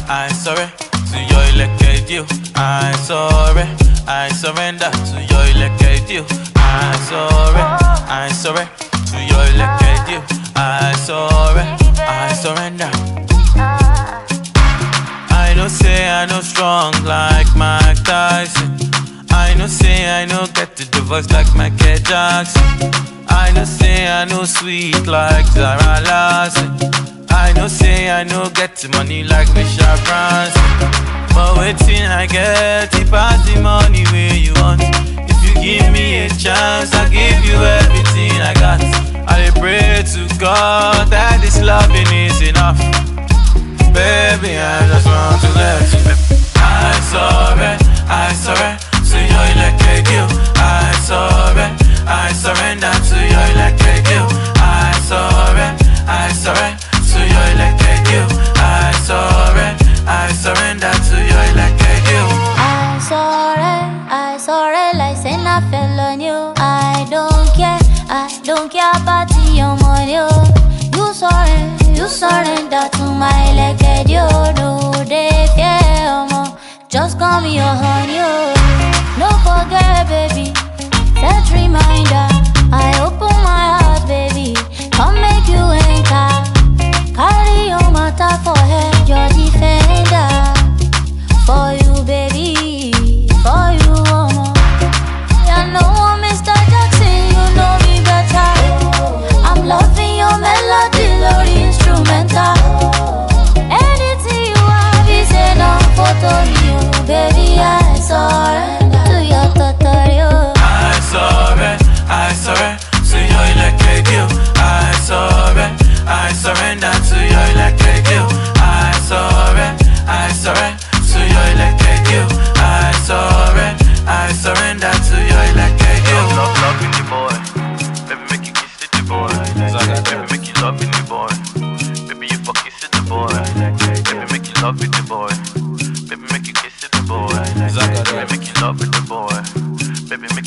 I surrender to your elected you. I surrender to your elected you. I surrender to your elected you. I surrender. I know say I know strong like Mike Tyson. I know say I know get to the voice like Michael Jackson. I know say I know sweet like Zara Larson. I know say I know get the money like Michelle Branson. But waiting I get it pass the money where you want. If you give me a chance, I'll give you everything I got. I pray to God that this loving is enough. Baby, I just want to let you. I surrender to your elected you. I surrender to your elected you. I surrender to your elected you. I surrender to your elected you. I surrender, like say I fell on you. I don't care about your money. You surrender to my elected you. No, they fear more. Just call me your honey. No forget, baby. Set reminder. I open my heart, baby. Come make you enter. Carry your matter for head, your defender. For you, baby. For you, you know Mr. Jackson, you know me better. I'm loving your melody, Lord instrumental. Anything you have is enough for me, baby. I surrender to your tutorial. I surrender to your elected you. I surrender to your elected you. I surrender to your elected you. I surrender to your elected you. Loving the boy, baby make you kiss it the boy. Baby make you love it the boy. Baby you fuck kiss it the boy. Baby make you love it the boy. Baby make you kiss it the boy. Baby make you love it the boy. Baby make